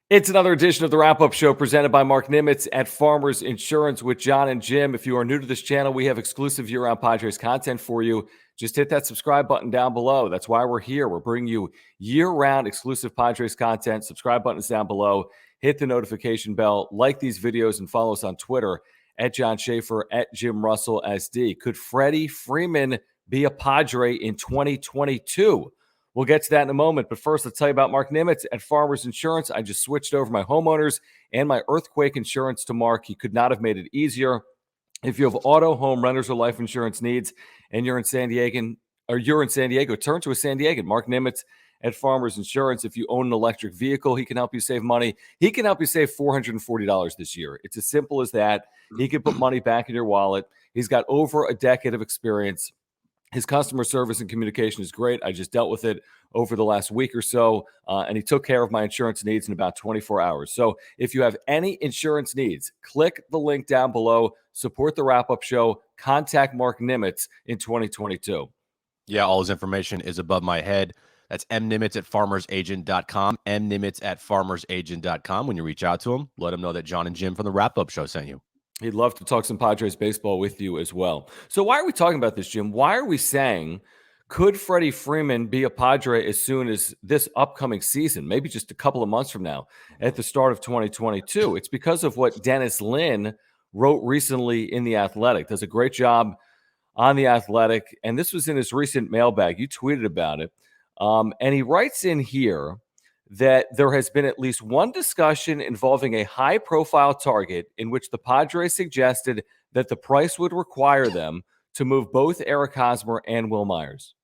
It's another edition of the Wrap-Up Show presented by Mark Nimitz at Farmers Insurance with John and Jim. If you are new to this channel, we have exclusive year-round Padres content for you. Just hit that subscribe button down below. That's why we're here. We're bringing you year-round exclusive Padres content. Subscribe button is down below. Hit the notification bell. Like these videos and follow us on Twitter at John Schaefer, at Jim Russell SD. Could Freddie Freeman be a Padre in 2022? We'll get to that in a moment, but first, let's tell you about Mark Nimitz at Farmers Insurance. I just switched over my homeowners and my earthquake insurance to Mark. He could not have made it easier. If you have auto, home, renters, or life insurance needs, and you're in San Diego, turn to a San Diego. Mark Nimitz at Farmers Insurance. If you own an electric vehicle, he can help you save money. He can help you save $440 this year. It's as simple as that. He can put money back in your wallet. He's got over a decade of experience. His customer service and communication is great. I just dealt with it over the last week or so, and he took care of my insurance needs in about 24 hours. So if you have any insurance needs, click the link down below, support the Wrap-Up Show, contact Mark Nimitz in 2022. Yeah, all his information is above my head. That's mnimitz at farmersagent.com, mnimitz at farmersagent.com. When you reach out to him, let him know that John and Jim from the Wrap-Up Show sent you. He'd love to talk some Padres baseball with you as well. So why are we talking about this, Jim? Why are we saying, could Freddie Freeman be a Padre as soon as this upcoming season, maybe just a couple of months from now at the start of 2022? It's because of what Dennis Lin wrote recently in The Athletic. Does a great job on The Athletic, and this was in his recent mailbag. You tweeted about it. And he writes in here that there has been at least one discussion involving a high-profile target in which the Padres suggested that the price would require them to move both Eric Hosmer and Will Myers.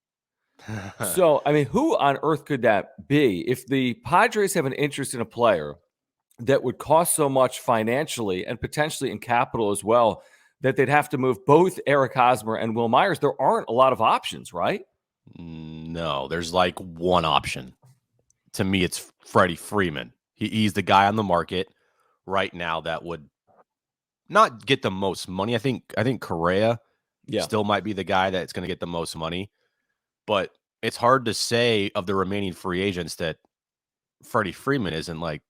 So, I mean, who on earth could that be? If the Padres have an interest in a player that would cost so much financially and potentially in capital as well, that they'd have to move both Eric Hosmer and Will Myers, there aren't a lot of options, right? No, there's like one option. To me, it's Freddie Freeman. He's the guy on the market right now that would not get the most money. I think Correa still might be the guy that's going to get the most money. But it's hard to say of the remaining free agents that Freddie Freeman isn't like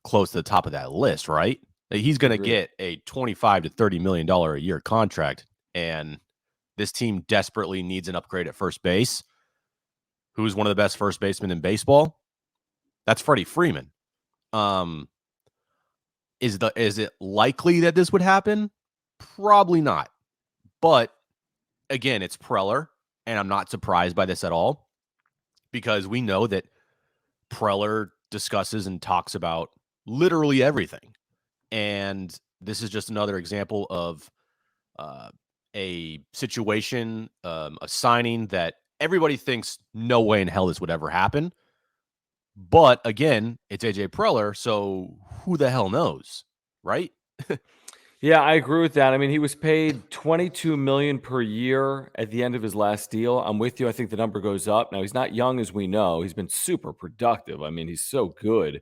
close to the top of that list, right? He's going to get a $25 to $30 million a year contract, and this team desperately needs an upgrade at first base. Who's one of the best first basemen in baseball? That's Freddie Freeman. Is it likely that this would happen? Probably not. But again, it's Preller, and I'm not surprised by this at all, because we know that Preller discusses and talks about literally everything. And this is just another example of a situation, a signing that everybody thinks no way in hell this would ever happen. But again, it's AJ Preller, so who the hell knows, right? Yeah, I agree with that. I mean, he was paid $22 million per year at the end of his last deal. I'm with you. I think the number goes up. Now, he's not young, as we know. He's been super productive. I mean, he's so good.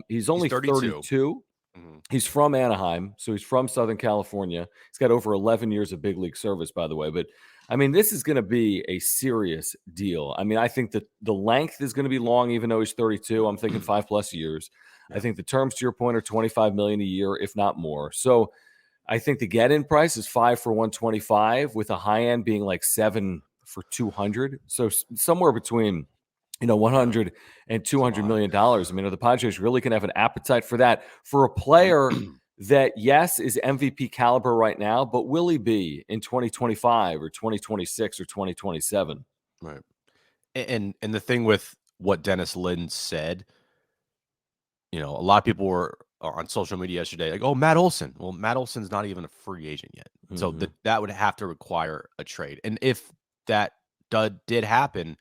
He's only 32. Mm-hmm. He's from Anaheim, so he's from Southern California. He's got over 11 years of big league service, by the way. But I mean, this is going to be a serious deal. I mean, I think that the length is going to be long, even though he's 32. I'm thinking 5+ years. Yeah. I think the terms, to your point, are $25 million a year, if not more. So I think the get-in price is 5 for $125, with a high end being like 7 for $200. So somewhere between, $100 and $200 million. I mean, are the Padres really can have an appetite for that for a player that, yes, is MVP caliber right now, but will he be in 2025 or 2026 or 2027? Right. And the thing with what Dennis Lin said, a lot of people were on social media yesterday like, oh, Matt Olson. Well, Matt Olson's not even a free agent yet. Mm-hmm. So that would have to require a trade. And if that did happen,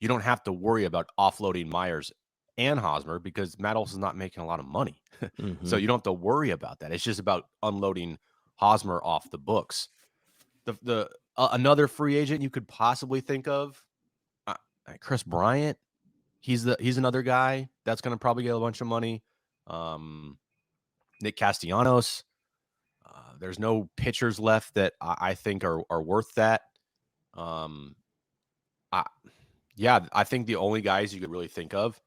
you don't have to worry about offloading Myers and Hosmer because Matt Olson's not making a lot of money. Mm-hmm. So you don't have to worry about that. It's just about unloading Hosmer off the books. The another free agent you could possibly think of, Chris Bryant. He's another guy that's going to probably get a bunch of money. Nick Castellanos. There's no pitchers left that I think are worth that. I think the only guys you could really think of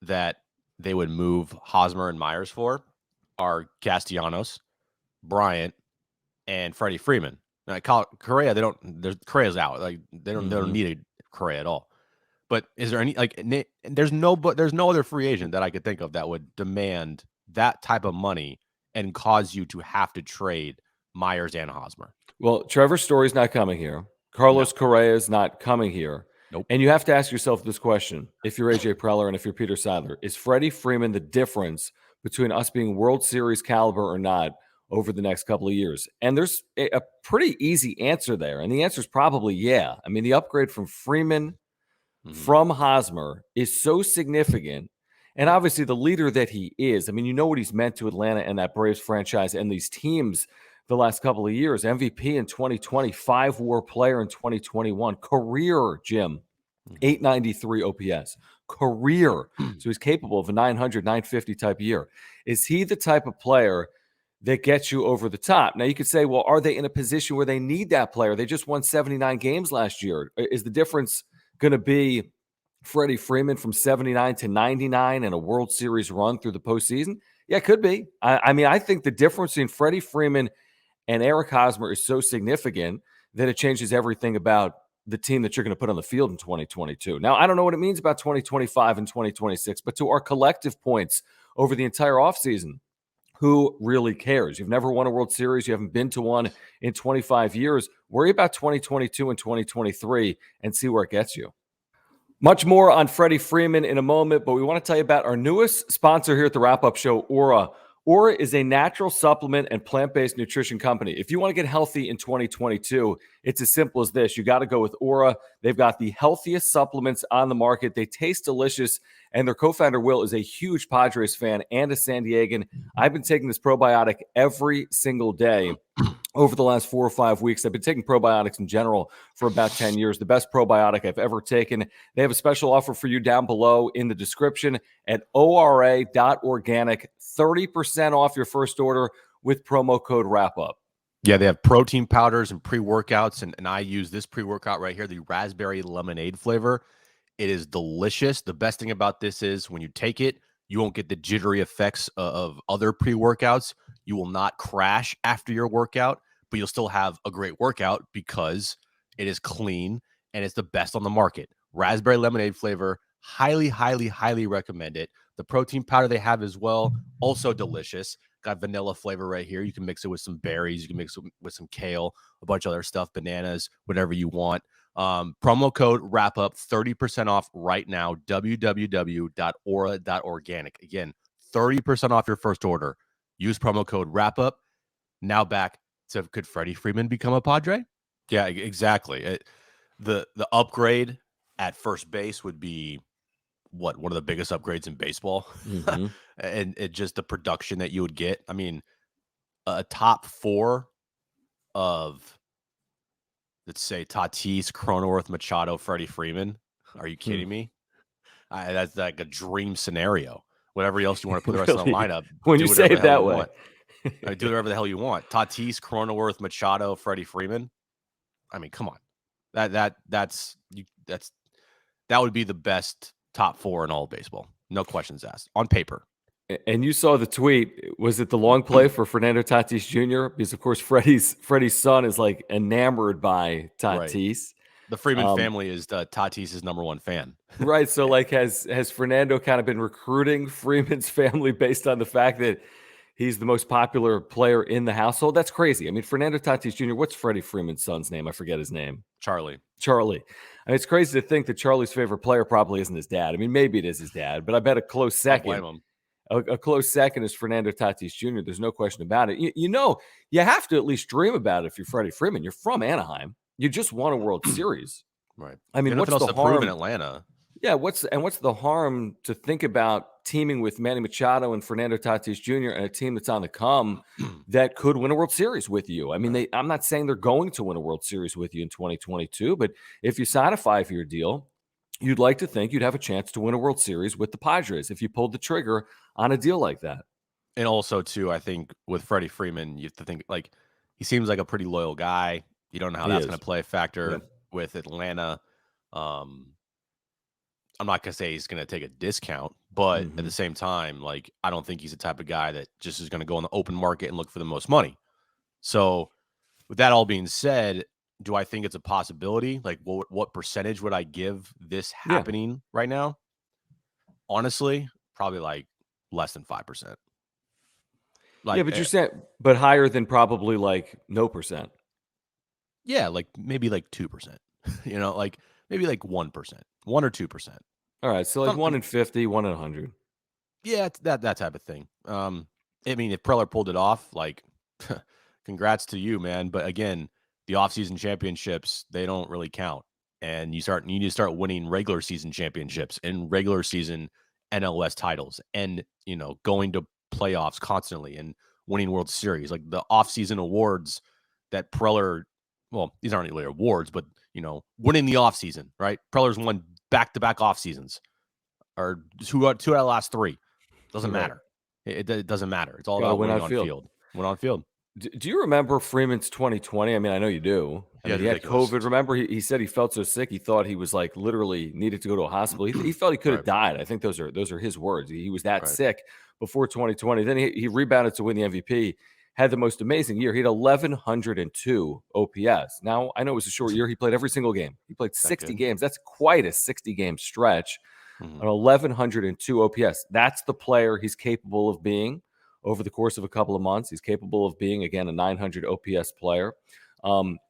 that they would move Hosmer and Myers for are Castellanos, Bryant, and Freddie Freeman. Now, Correa, Correa's out. Like they don't need a Correa at all. But is there any there's no other free agent that I could think of that would demand that type of money and cause you to have to trade Myers and Hosmer. Well, Trevor Story's not coming here. Carlos Correa is not coming here. Nope. And you have to ask yourself this question. If you're AJ Preller and if you're Peter Seidler, is Freddie Freeman the difference between us being World Series caliber or not over the next couple of years? And there's a pretty easy answer there. And the answer is probably yeah. I mean, the upgrade from Freeman from Hosmer is so significant. And obviously the leader that he is, I mean, you know what he's meant to Atlanta and that Braves franchise and these teams the last couple of years. MVP in 2020, 5-WAR player in 2021, career, Jim, 893 OPS, career. So he's capable of a 900, 950 type year. Is he the type of player that gets you over the top? Now you could say, well, are they in a position where they need that player? They just won 79 games last year. Is the difference going to be Freddie Freeman from 79 to 99 and a World Series run through the postseason? Yeah, it could be. I mean, I think the difference in Freddie Freeman and Eric Hosmer is so significant that it changes everything about the team that you're going to put on the field in 2022. Now, I don't know what it means about 2025 and 2026, but to our collective points over the entire offseason, who really cares? You've never won a World Series. You haven't been to one in 25 years. Worry about 2022 and 2023 and see where it gets you. Much more on Freddie Freeman in a moment, but we want to tell you about our newest sponsor here at the Wrap-Up Show, Aura. Aura is a natural supplement and plant-based nutrition company. If you want to get healthy in 2022, it's as simple as this. You got to go with Aura. They've got the healthiest supplements on the market. They taste delicious, and their co-founder, Will, is a huge Padres fan and a San Diegan. I've been taking this probiotic every single day over the last 4 or 5 weeks. I've been taking probiotics in general for about 10 years. The best probiotic I've ever taken. They have a special offer for you down below in the description at ora.organic. 30% off your first order with promo code WRAPUP. Yeah, they have protein powders and pre-workouts, and I use this pre-workout right here, the raspberry lemonade flavor. It is delicious. The best thing about this is when you take it, you won't get the jittery effects of other pre-workouts. You will not crash after your workout, but you'll still have a great workout because it is clean and it's the best on the market. Raspberry lemonade flavor, highly, highly, highly recommend it. The protein powder they have as well, also delicious. Got vanilla flavor right here. You can mix it with some berries. You can mix it with some kale, a bunch of other stuff, bananas, whatever you want. Promo code WRAPUP, 30% off right now, www.aura.organic. Again, 30% off your first order. Use promo code WRAPUP. Now back to, could Freddie Freeman become a Padre? Yeah, exactly. The upgrade at first base would be one of the biggest upgrades in baseball. And it just the production that you would get. I mean, a top 4 of, let's say, Tatis, Cronenworth, Machado, Freddie Freeman. Are you kidding me? That's like a dream scenario. Whatever else you want to put the rest of the lineup. When you say it that way. Do whatever the hell you want. Tatis, Cronenworth, Machado, Freddie Freeman. I mean, come on. That would be the best top 4 in all of baseball. No questions asked. On paper. And you saw the tweet. Was it the long play for Fernando Tatis Jr.? Because, of course, Freddie's son is like enamored by Tatis. Right. The Freeman family is Tatis's #1 fan. Right. So, like, has Fernando kind of been recruiting Freeman's family based on the fact that he's the most popular player in the household? That's crazy. I mean, Fernando Tatis Jr., what's Freddie Freeman's son's name? I forget his name. Charlie. I mean, it's crazy to think that Charlie's favorite player probably isn't his dad. I mean, maybe it is his dad, but I bet a close second. I'll blame him. A close second is Fernando Tatis Jr. There's no question about it. You know, you have to at least dream about it if you're Freddie Freeman. You're from Anaheim. You just won a World Series. Right. I mean, what's the harm in Atlanta? Yeah, what's the harm to think about teaming with Manny Machado and Fernando Tatis Jr. and a team that's on the come that could win a World Series with you? I mean, I'm not saying they're going to win a World Series with you in 2022, but if you sign a 5-year deal, you'd like to think you'd have a chance to win a World Series with the Padres if you pulled the trigger on a deal like that. And also, too, I think with Freddie Freeman, you have to think, like, he seems like a pretty loyal guy. You don't know how that's going to play a factor with Atlanta. I'm not gonna say he's gonna take a discount, but at Mm-hmm. the same time, like I don't think he's the type of guy that just is gonna go in the open market and look for the most money. So with that all being said, do I think it's a possibility? Like what percentage would I give this Yeah. happening right now? Honestly, probably like less than 5%. Yeah, Like but you're saying, but higher than probably like no percent. yeah, like maybe like 2%. Like maybe like 1%, 1 or 2%. All right. So like 1 Something, in 50, 1 in 100. yeah, it's that type of thing. I mean, if Preller pulled it off, like congrats to you, man. But again, the offseason championships, they don't really count. And you need to start winning regular season championships and regular season NLS titles and, going to playoffs constantly and winning World Series. Like the offseason awards that Preller, well, these aren't really awards, but, winning the offseason, right? Preller's won back-to-back off seasons or two out of the last three. Doesn't Right. matter. It doesn't matter. It's all Got to about win winning on on field. field. Win on field. Do you remember Freeman's 2020? I mean, I know you do. I Yeah, mean, he had ridiculous. COVID. Remember, he said he felt so sick he thought he was like literally needed to go to a hospital. He felt he could have Right. died. I think those are his words. He was that Right. sick before 2020. Then he rebounded to win the MVP. Had the most amazing year. He had 1,102 OPS. Now I know it was a short year. He played every single game. He played 60 games. That's quite a 60-game stretch. Mm-hmm. An 1,102 OPS. That's the player he's capable of being over the course of a couple of months. He's capable of being, again, a 900 OPS player.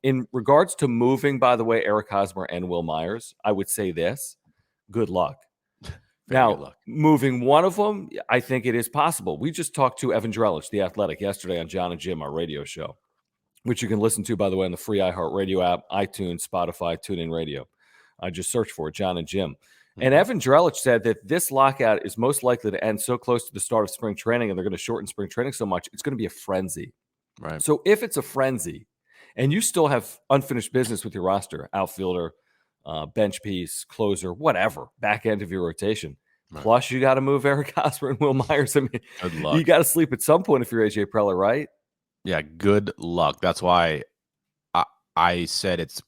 In regards to moving, by the way, Eric Hosmer and Will Myers, I would say this: good luck. Very Now, good luck. moving one of them, I think it is possible. We just talked to Evan Drellich, the Athletic, yesterday on John and Jim, our radio show, which you can listen to, by the way, on the free iHeartRadio app, iTunes, Spotify, TuneIn Radio. Just search for it, John and Jim. And Evan Drellich said that this lockout is most likely to end so close to the start of spring training, and they're going to shorten spring training so much, it's going to be a frenzy. Right. So if it's a frenzy and you still have unfinished business with your roster, outfielder, bench piece, closer, whatever, back end of your rotation, plus you got to move Eric Hosmer and Will Myers. I mean, Good luck. you got to sleep at some point if you're AJ Preller, right? Yeah, good luck. That's why I said it's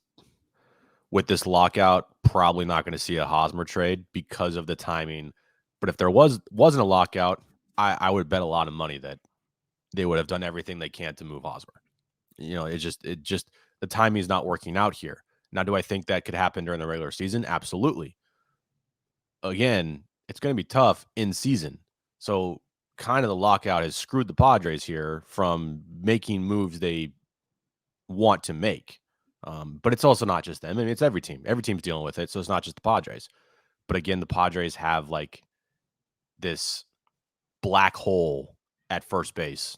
with this lockout, probably not going to see a Hosmer trade because of the timing. But if there wasn't a lockout, I would bet a lot of money that they would have done everything they can to move Hosmer. It just the timing is not working out here. Now, do I think that could happen during the regular season? Absolutely. Again, it's going to be tough in season. So kind of the lockout has screwed the Padres here from making moves they want to make. But it's also not just them. I mean, it's every team. Every team's dealing with it. So it's not just the Padres. But again, the Padres have like this black hole at first base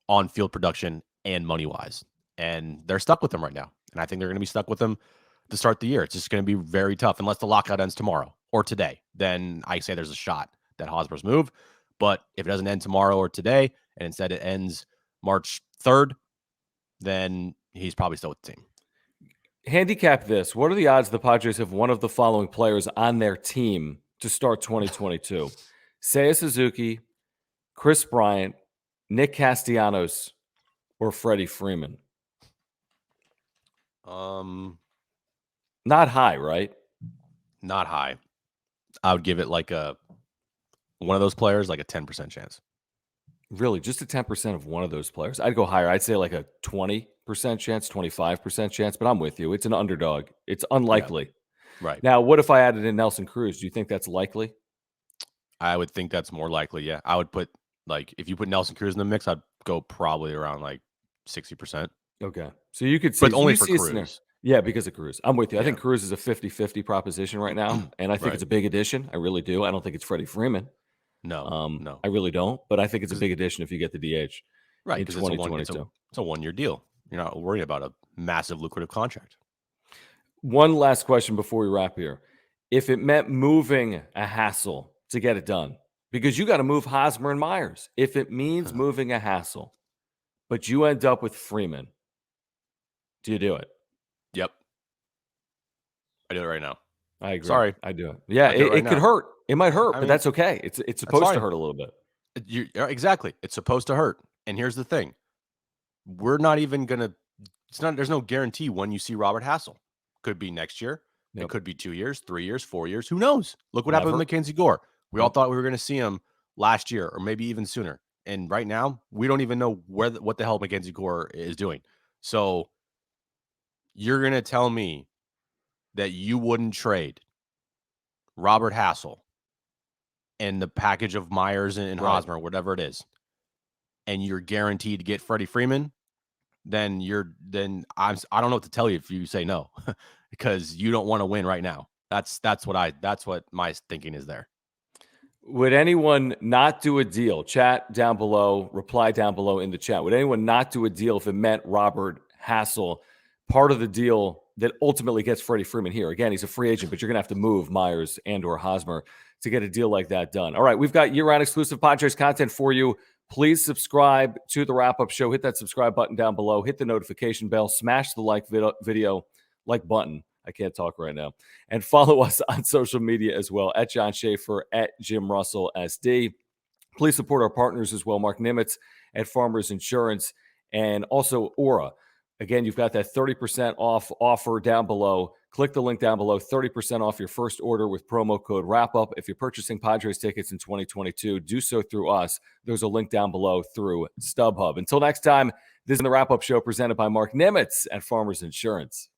on field production and money wise. And they're stuck with them right now. And I think they're going to be stuck with them to start the year. It's just going to be very tough unless the lockout ends tomorrow or today. Then I say there's a shot that Hosmer's move. But if it doesn't end tomorrow or today, and instead it ends March 3rd, then he's probably still with the team. Handicap this. What are the odds the Padres have one of the following players on their team to start 2022? Seiya Suzuki, Chris Bryant, Nick Castellanos, or Freddie Freeman? Not high, right? Not high. I would give it like one of those players, like a 10% chance. Really, just a 10% of one of those players. I'd go higher. I'd say like a 20% chance, 25% chance, but I'm with you. It's an underdog. It's unlikely. Yeah. Right. Now, what if I added in Nelson Cruz? Do you think that's likely? I would think that's more likely, yeah. I would put, like, if you put Nelson Cruz in the mix, I'd go probably around like 60%. Okay. So you could see. But only for Cruz. Yeah, because of Cruz. I'm with you. I Yeah. think Cruz is a 50-50 proposition right now, and I think it's a big addition. I really do. I don't think it's Freddie Freeman. No. I really don't, but I think it's a big addition if you get the DH. Right, in because 2022. it's a one-year deal. You're not worried about a massive lucrative contract. One last question before we wrap here. If it meant moving a hassle to get it done, because you got to move Hosmer and Myers. If it means moving a hassle, but you end up with Freeman, do you do it? Yep. I do it right now. I agree. Sorry. I do it. Yeah, it could hurt. It might hurt, but mean, that's okay. It's supposed to hurt a little bit. Exactly. It's supposed to hurt. And here's the thing. We're not even going to there's no guarantee when you see Robert Hassel. Could be next year, It could be 2 years, 3 years, 4 years. Who knows? Look what happened Never. with Mackenzie Gore. We all thought we were going to see him last year or maybe even sooner. And right now, we don't even know what the hell Mackenzie Gore is doing. So you're going to tell me that you wouldn't trade Robert Hassel and the package of Myers and Hosmer, whatever it is, and you're guaranteed to get Freddie Freeman, then I don't know what to tell you if you say no, because you don't want to win right now. That's what my thinking is there. Would anyone not do a deal? Chat down below, reply down below in the chat. Would anyone not do a deal if it meant Robert Hassel, part of the deal that ultimately gets Freddie Freeman here? Again, he's a free agent, but you're going to have to move Myers and or Hosmer to get a deal like that done. All right, we've got year-round exclusive Padres content for you. Please subscribe to the wrap-up show. Hit that subscribe button down below. Hit the notification bell. Smash the like video like button. I can't talk right now. And follow us on social media as well, at John Schaefer, at Jim Russell SD. Please support our partners as well, Mark Nimitz at Farmers Insurance, and also Aura. Again, you've got that 30% off offer down below. Click the link down below, 30% off your first order with promo code WRAPUP. If you're purchasing Padres tickets in 2022, do so through us. There's a link down below through StubHub. Until next time, this is the Wrap-Up Show presented by Mark Nimitz at Farmers Insurance.